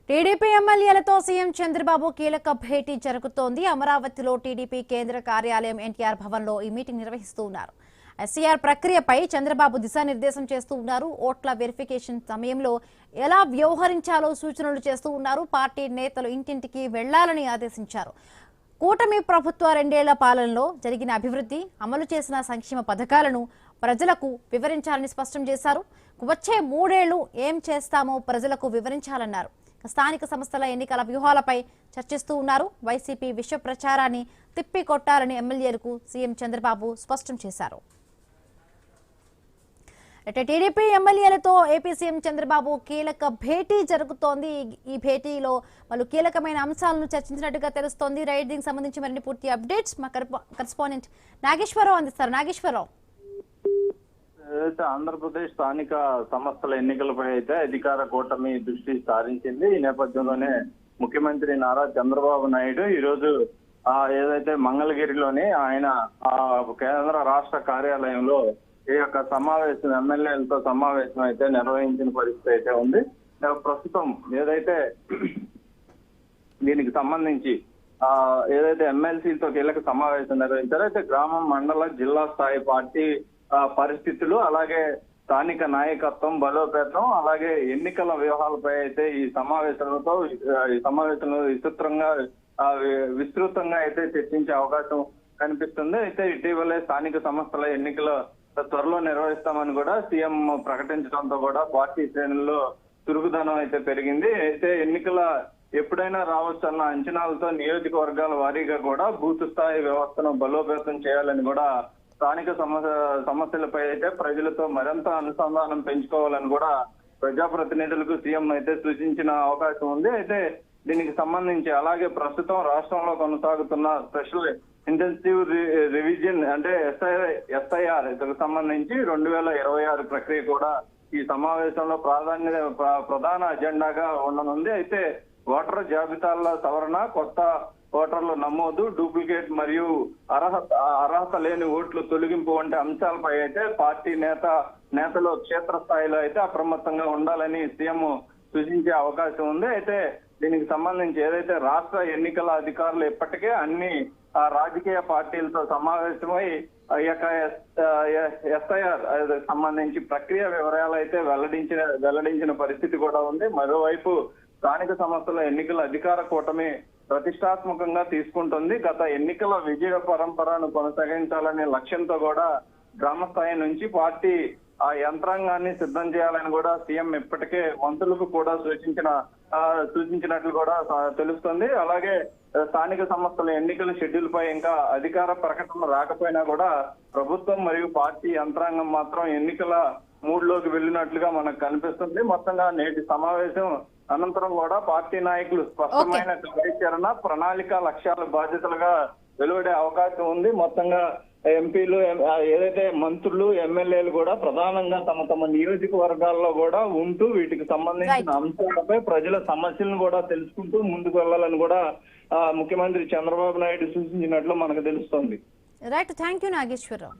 TDP ఎమ్మెల్యేలతో CM Chandrababu కీలక భేటీ జరుగుతోంది. అమరావతిలో టీడీపీ కేంద్ర కార్యాలయం ఎన్టీఆర్ భవన్లో ఈ మీటింగ్ నిర్వహిస్తూ ఉన్నారు. ఎస్సీఆర్ ప్రక్రియపై చంద్రబాబు దిశానిర్దేశం చేస్తూ ఉన్నారు. ఓట్ల వెరిఫికేషన్ సమయంలో ఎలా వ్యవహరించాలో సూచనలు చేస్తూ ఉన్నారు. పార్టీ నేతలు ఇంటింటికి వెళ్లాలని ఆదేశించారు. కూటమి ప్రభుత్వ 2 ఏళ్ల పాలనలో జరిగిన అభివృద్ధి, అమలు చేసిన సంక్షేమ పథకాలను ప్రజలకు వివరించాలని స్పష్టం చేశారు. వచ్చే 3 ఏళ్లు ఏం చేస్తామో ప్రజలకు వివరించాలన్నారు. స్థానిక సంస్థల ఎన్నికల వ్యూహాలపై చర్చిస్తూ ఉన్నారు. వైసీపీ విష ప్రచారాన్ని తిప్పికొట్టాలని ఎమ్మెల్యేలకు సీఎం చంద్రబాబు స్పష్టం చేశారు. టీడీపీ ఎమ్మెల్యేలతో ఏపీ సీఎం చంద్రబాబు కీలక భేటీ జరుగుతోంది. ఈ భేటీలో వాళ్ళు కీలకమైన అంశాలను చర్చించినట్టుగా తెలుస్తోంది. రైట్ దీనికి సంబంధించి మరిన్ని పూర్తి అప్డేట్స్ మా కరెస్పాండెంట్ నాగేశ్వరరావు అందిస్తారు. నాగేశ్వరరావు, ఏదైతే ఆంధ్రప్రదేశ్ స్థానిక సంస్థల ఎన్నికలపై అయితే అధికార కూటమి దృష్టి సారించింది. ఈ నేపథ్యంలోనే ముఖ్యమంత్రి నారా చంద్రబాబు నాయుడు ఈ రోజు ఏదైతే మంగళగిరిలోని ఆయన కేంద్ర రాష్ట్ర కార్యాలయంలో ఈ యొక్క సమావేశం ఎమ్మెల్యేలతో సమావేశం అయితే నిర్వహించిన పరిస్థితి అయితే ఉంది. ప్రస్తుతం ఏదైతే దీనికి సంబంధించి ఏదైతే ఎమ్మెల్సీలతో కీలక సమావేశం నిర్వహించారో అయితే గ్రామం, మండల, జిల్లా స్థాయి పార్టీ పరిస్థితులు, అలాగే స్థానిక నాయకత్వం బలోపేతం, అలాగే ఎన్నికల వ్యూహాలపై అయితే ఈ సమావేశంలో విస్తృతంగా అయితే చర్చించే అవకాశం కనిపిస్తుంది. అయితే ఇటీవలే స్థానిక సంస్థల ఎన్నికల త్వరలో నిర్వహిస్తామని కూడా సీఎం ప్రకటించడంతో కూడా పార్టీ శ్రేణుల్లో చురుకుదనం అయితే పెరిగింది. అయితే ఎన్నికల ఎప్పుడైనా రావచ్చు అన్న అంచనాలతో నియోజకవర్గాల వారీగా కూడా బూత్ స్థాయి వ్యవస్థను బలోపేతం చేయాలని కూడా స్థానిక సమస్యలపై అయితే ప్రజలతో మరింత అనుసంధానం పెంచుకోవాలని కూడా ప్రజాప్రతినిధులకు సీఎం అయితే సూచించిన అవకాశం ఉంది. అయితే దీనికి సంబంధించి అలాగే ప్రస్తుతం రాష్ట్రంలో కొనసాగుతున్న స్పెషల్ ఇంటెన్సివ్ రివిజన్ అంటే ఎస్ఐఆర్ సంబంధించి 2026 ప్రక్రియ కూడా ఈ సమావేశంలో ప్రధాన అజెండాగా ఉండనుంది. అయితే ఓటర్ జాబితాల సవరణ, కొత్త ఓటర్ల నమోదు, డూప్లికేట్ మరియు అర్హత లేని ఓట్లు తొలగింపు వంటి అంశాలపై అయితే పార్టీ నేతలు క్షేత్రస్థాయిలో అయితే అప్రమత్తంగా ఉండాలని సీఎం సూచించే అవకాశం ఉంది. అయితే దీనికి సంబంధించి ఏదైతే రాష్ట్ర ఎన్నికల అధికారులు ఇప్పటికే అన్ని రాజకీయ పార్టీలతో సమావేశమై ఈ యొక్క ఎస్ఐఆర్ సంబంధించి ప్రక్రియ వివరాలు అయితే వెల్లడించిన పరిస్థితి కూడా ఉంది. మరోవైపు స్థానిక సంస్థల ఎన్నికల అధికార కూటమి ప్రతిష్టాత్మకంగా తీసుకుంటుంది. గత ఎన్నికల విజయ పరంపరను కొనసాగించాలనే లక్ష్యంతో కూడా గ్రామ స్థాయి నుంచి పార్టీ యంత్రాంగాన్ని సిద్ధం చేయాలని కూడా సీఎం ఇప్పటికే మంత్రులకు కూడా సూచించినట్లు కూడా తెలుస్తుంది. అలాగే స్థానిక సంస్థల ఎన్నికల షెడ్యూల్ పై ఇంకా అధికార ప్రకటన రాకపోయినా కూడా ప్రభుత్వం మరియు పార్టీ యంత్రాంగం మాత్రం ఎన్నికల మూడ్లోకి వెళ్ళినట్లుగా మనకు కనిపిస్తుంది. మొత్తంగా నేటి సమావేశం అనంతరం కూడా పార్టీ నాయకులు స్పష్టమైన కార్యాచరణ, ప్రణాళిక, లక్ష్యాల బాధ్యతలుగా వెలువడే అవకాశం ఉంది. మొత్తంగా ఎంపీలు, ఏదైతే మంత్రులు, ఎమ్మెల్యేలు కూడా ప్రధానంగా తమ నియోజకవర్గాల్లో కూడా ఉంటూ వీటికి సంబంధించిన అంశాలపై ప్రజల సమస్యలను కూడా తెలుసుకుంటూ ముందుకు వెళ్లాలని కూడా ముఖ్యమంత్రి చంద్రబాబు నాయుడు సూచించినట్లు మనకు తెలుస్తోంది. Right, thank you Nageswararao.